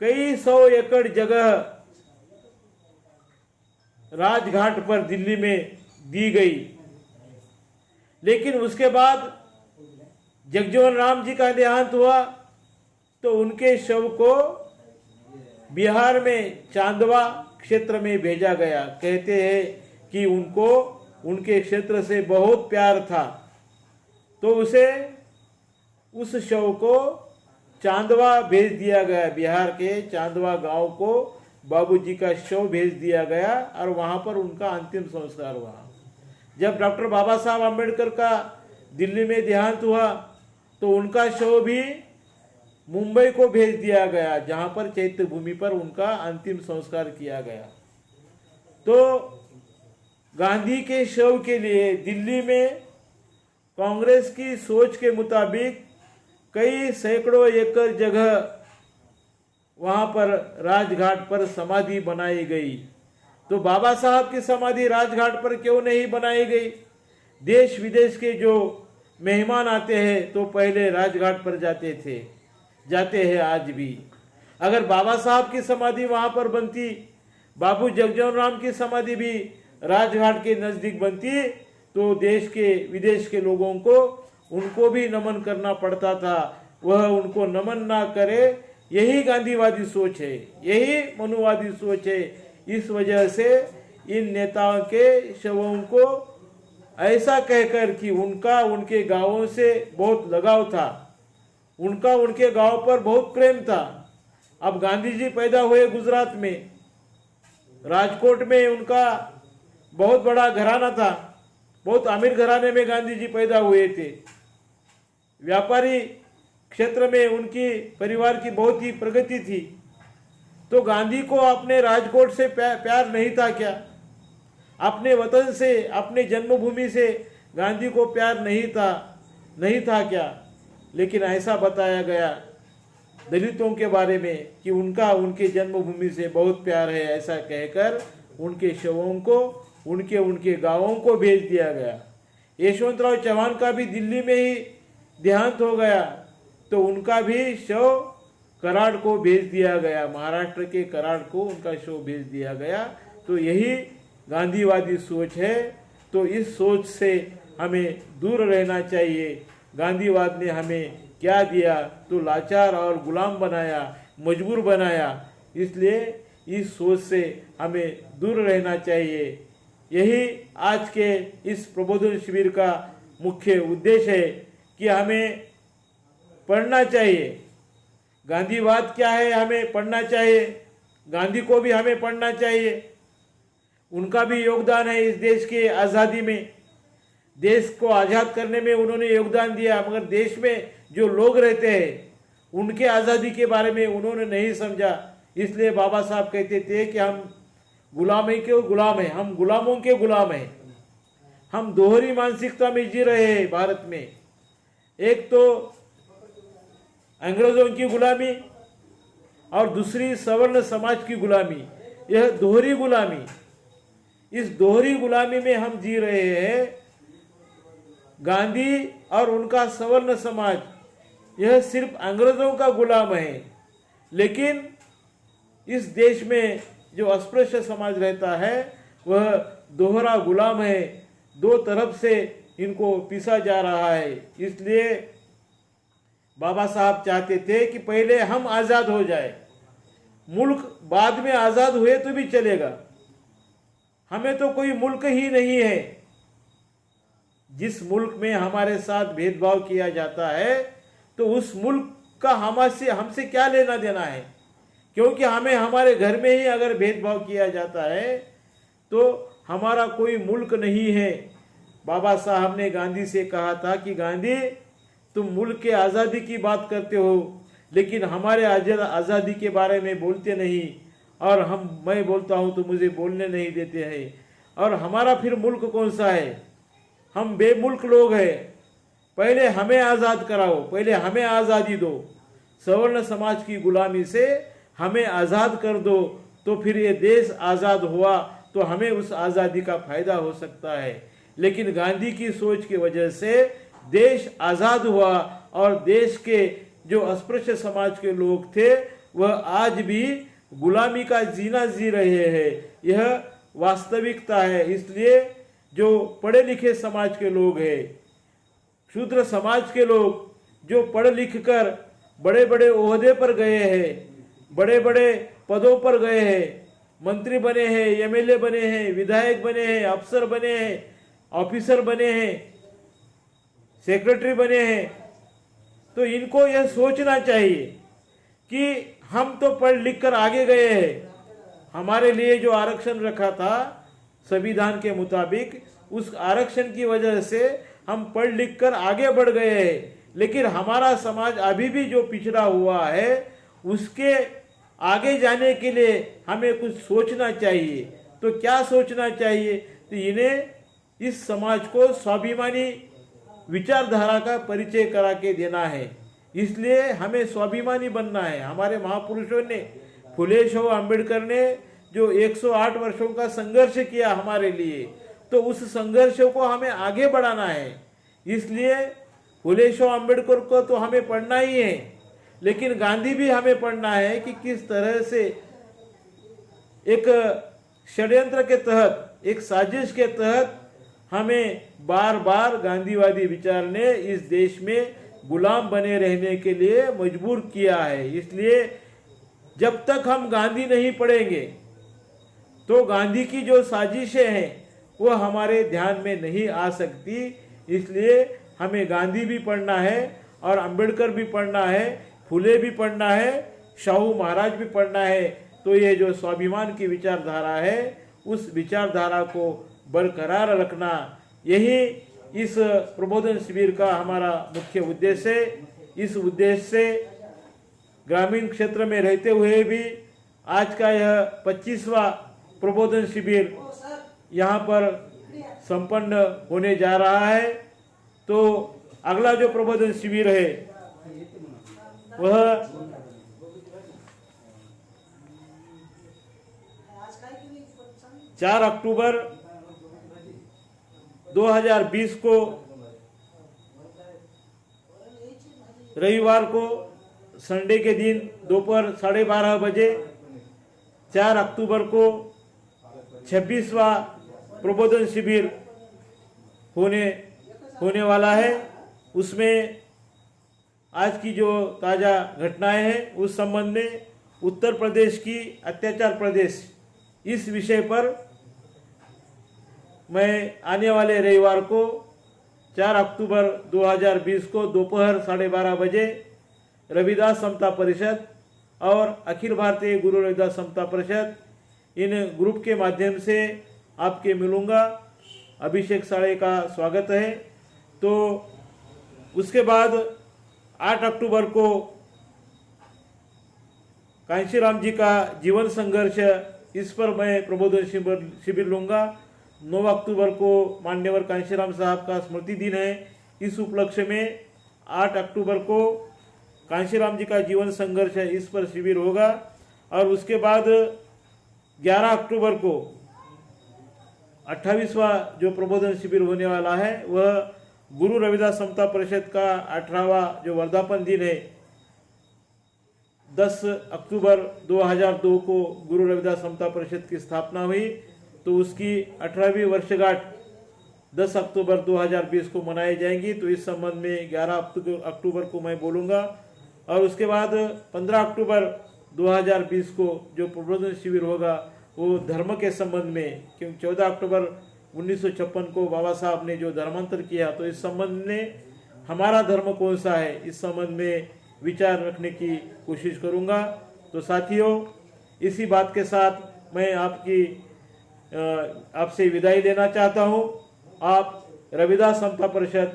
कई 100 एकड़ जगह राजघाट पर दिल्ली में दी गई। लेकिन उसके बाद जगजीवन राम जी का देहांत हुआ तो उनके शव को बिहार में चांदवा क्षेत्र में भेजा गया। कहते हैं कि उनको उनके क्षेत्र से बहुत प्यार था, तो उस शव को चांदवा भेज दिया गया। बिहार के चांदवा गांव को बाबूजी का शव भेज दिया गया और वहां पर उनका अंतिम संस्कार हुआ। जब डॉक्टर बाबा साहब आम्बेडकर का दिल्ली में देहांत हुआ तो उनका शव भी मुंबई को भेज दिया गया, जहां पर चैत्य भूमि पर उनका अंतिम संस्कार किया गया। तो गांधी के शव के लिए दिल्ली में कांग्रेस की सोच के मुताबिक कई सैकड़ों एकड़ जगह वहां पर राजघाट पर समाधि बनाई गई। तो बाबा साहब की समाधि राजघाट पर क्यों नहीं बनाई गई? देश विदेश के जो मेहमान आते हैं तो पहले राजघाट पर जाते हैं आज भी। अगर बाबा साहब की समाधि वहां पर बनती, बाबू जगजीवन राम की समाधि भी राजघाट के नजदीक बनती, तो देश के विदेश के लोगों को उनको भी नमन करना पड़ता था। वह उनको नमन ना करे, यही गांधीवादी सोच है, यही मनुवादी सोच है। इस वजह से इन नेताओं के शवों को ऐसा कहकर कि उनका उनके गांवों से बहुत लगाव था, उनका उनके गांव पर बहुत प्रेम था। अब गांधी जी पैदा हुए गुजरात में, राजकोट में उनका बहुत बड़ा घराना था, बहुत अमीर घराने में गांधी जी पैदा हुए थे। व्यापारी क्षेत्र में उनकी परिवार की बहुत ही प्रगति थी। तो गांधी को अपने राजकोट से प्यार नहीं था क्या? अपने वतन से, अपने जन्मभूमि से गांधी को प्यार नहीं था क्या? लेकिन ऐसा बताया गया दलितों के बारे में कि उनका उनके जन्मभूमि से बहुत प्यार है। ऐसा कहकर उनके शवों को उनके गांवों को भेज दिया गया। यशवंतराव चौहान का भी दिल्ली में ही देहांत हो गया, तो उनका भी शव कराड़ को भेज दिया गया, महाराष्ट्र के कराड़ को उनका शव भेज दिया गया। तो यही गांधीवादी सोच है। तो इस सोच से हमें दूर रहना चाहिए। गांधीवाद ने हमें क्या दिया? तो लाचार और गुलाम बनाया, मजबूर बनाया। इसलिए इस सोच से हमें दूर रहना चाहिए। यही आज के इस प्रबोधन शिविर का मुख्य उद्देश्य है कि हमें पढ़ना चाहिए। गांधीवाद क्या है, हमें पढ़ना चाहिए। गांधी को भी हमें पढ़ना चाहिए। उनका भी योगदान है इस देश के आज़ादी में। देश को आज़ाद करने में उन्होंने योगदान दिया, मगर देश में जो लोग रहते हैं उनके आज़ादी के बारे में उन्होंने नहीं समझा। इसलिए बाबा साहब कहते थे कि हम गुलामी के गुलाम हैं, हम गुलामों के गुलाम हैं। हम दोहरी मानसिकता में जी रहे हैं भारत में। एक तो अंग्रेजों की गुलामी और दूसरी सवर्ण समाज की गुलामी। यह दोहरी गुलामी, इस दोहरी गुलामी में हम जी रहे हैं। गांधी और उनका सवर्ण समाज यह सिर्फ अंग्रेजों का गुलाम है, लेकिन इस देश में जो अस्पृश्य समाज रहता है वह दोहरा गुलाम है। दो तरफ से इनको पीसा जा रहा है। इसलिए बाबा साहब चाहते थे कि पहले हम आज़ाद हो जाए, मुल्क बाद में आज़ाद हुए तो भी चलेगा। हमें तो कोई मुल्क ही नहीं है। जिस मुल्क में हमारे साथ भेदभाव किया जाता है तो उस मुल्क का हमसे क्या लेना देना है? क्योंकि हमें हमारे घर में ही अगर भेदभाव किया जाता है तो हमारा कोई मुल्क नहीं है। बाबा साहब ने गांधी से कहा था कि गांधी, तुम मुल्क के आज़ादी की बात करते हो लेकिन हमारे आज़ादी के बारे में बोलते नहीं, और मैं बोलता हूँ तो मुझे बोलने नहीं देते हैं। और हमारा फिर मुल्क कौन सा है? हम बेमुल्क लोग हैं। पहले हमें आज़ाद कराओ, पहले हमें आज़ादी दो, सवर्ण समाज की गुलामी से हमें आज़ाद कर दो, तो फिर ये देश आज़ाद हुआ तो हमें उस आज़ादी का फायदा हो सकता है। लेकिन गांधी की सोच की वजह से देश आज़ाद हुआ और देश के जो अस्पृश्य समाज के लोग थे वह आज भी गुलामी का जीना जी रहे हैं। यह वास्तविकता है। इसलिए जो पढ़े लिखे समाज के लोग हैं, शूद्र समाज के लोग जो पढ़ लिख कर बड़े बड़े ओहदे पर गए हैं, बड़े बड़े पदों पर गए हैं, मंत्री बने हैं, एमएलए बने हैं, विधायक बने हैं, अफसर बने हैं, ऑफिसर बने हैं, सेक्रेटरी बने हैं, तो इनको यह सोचना चाहिए कि हम तो पढ़ लिख कर आगे गए हैं। हमारे लिए जो आरक्षण रखा था संविधान के मुताबिक, उस आरक्षण की वजह से हम पढ़ लिख कर आगे बढ़ गए हैं। लेकिन हमारा समाज अभी भी जो पिछड़ा हुआ है उसके आगे जाने के लिए हमें कुछ सोचना चाहिए। तो क्या सोचना चाहिए? तो इन्हें इस समाज को स्वाभिमानी विचारधारा का परिचय करा के देना है। इसलिए हमें स्वाभिमानी बनना है। हमारे महापुरुषों ने, फुले शाह अम्बेडकर ने जो 108 वर्षों का संघर्ष किया हमारे लिए, तो उस संघर्ष को हमें आगे बढ़ाना है। इसलिए फुले शाह अम्बेडकर को तो हमें पढ़ना ही है, लेकिन गांधी भी हमें पढ़ना है कि किस तरह से एक षड्यंत्र के तहत, एक साजिश के तहत हमें बार बार गांधीवादी विचार ने इस देश में गुलाम बने रहने के लिए मजबूर किया है। इसलिए जब तक हम गांधी नहीं पढ़ेंगे तो गांधी की जो साजिशें हैं वो हमारे ध्यान में नहीं आ सकती। इसलिए हमें गांधी भी पढ़ना है और अंबेडकर भी पढ़ना है, फुले भी पढ़ना है, शाहू महाराज भी पढ़ना है। तो ये जो स्वाभिमान की विचारधारा है उस विचारधारा को बरकरार रखना, यही इस प्रबोधन शिविर का हमारा मुख्य उद्देश्य है। इस उद्देश्य से ग्रामीण क्षेत्र में रहते हुए भी आज का यह 25वां प्रबोधन शिविर यहाँ पर संपन्न होने जा रहा है। तो अगला जो प्रबोधन शिविर है वह 4 अक्टूबर 2020 को रविवार को संडे के दिन दोपहर 12:30 बजे, 4 अक्टूबर को 26वां प्रबोधन शिविर होने वाला है। उसमें आज की जो ताज़ा घटनाएं हैं उस संबंध में उत्तर प्रदेश की अत्याचार प्रदेश, इस विषय पर मैं आने वाले रविवार को 4 अक्टूबर 2020 को दोपहर 12:30 बजे रविदास समता परिषद और अखिल भारतीय गुरु रविदास समता परिषद, इन ग्रुप के माध्यम से आपके मिलूँगा। अभिषेक साड़े का स्वागत है। तो उसके बाद 8 अक्टूबर को कांशीराम जी का जीवन संघर्ष, इस पर मैं प्रबोधन शिविर लूँगा। 9 अक्टूबर को मान्यवर कांशीराम साहब का स्मृति दिन है। इस उपलक्ष्य में 8 अक्टूबर को कांशीराम जी का जीवन संघर्ष है, इस पर शिविर होगा। और उसके बाद 11 अक्टूबर को 28वां जो प्रबोधन शिविर होने वाला है वह गुरु रविदास समता परिषद का 18वां जो वर्धापन दिन है। 10 अक्टूबर 2002 को गुरु रविदास समता परिषद की स्थापना हुई, तो उसकी 18वीं वर्षगांठ 10 अक्टूबर 2020 को मनाई जाएंगी। तो इस संबंध में 11 अक्टूबर को मैं बोलूँगा। और उसके बाद 15 अक्टूबर 2020 को जो प्रबोधन शिविर होगा वो धर्म के संबंध में, क्योंकि 14 अक्टूबर 1956 को बाबा साहब ने जो धर्मांतर किया, तो इस संबंध में हमारा धर्म कौन सा है, इस संबंध में विचार रखने की कोशिश करूँगा। तो साथियों, इसी बात के साथ मैं आपसे विदाई लेना चाहता हूं। आप रविदास समता परिषद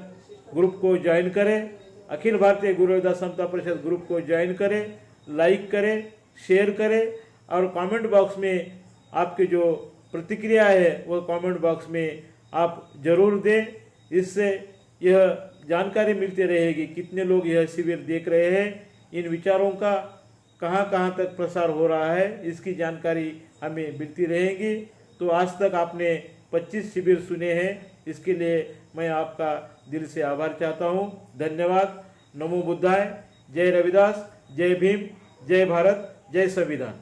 ग्रुप को ज्वाइन करें, अखिल भारतीय गुरु रविदास समता परिषद ग्रुप को ज्वाइन करें, लाइक करें, शेयर करें और कमेंट बॉक्स में आपकी जो प्रतिक्रिया है वो कमेंट बॉक्स में आप जरूर दें। इससे यह जानकारी मिलती रहेगी कितने लोग यह शिविर देख रहे हैं, इन विचारों का कहाँ कहाँ तक प्रसार हो रहा है, इसकी जानकारी हमें मिलती रहेगी। तो आज तक आपने 25 शिविर सुने हैं, इसके लिए मैं आपका दिल से आभार चाहता हूँ। धन्यवाद। नमो बुद्धाय। जय रविदास, जय भीम, जय भारत, जय संविधान।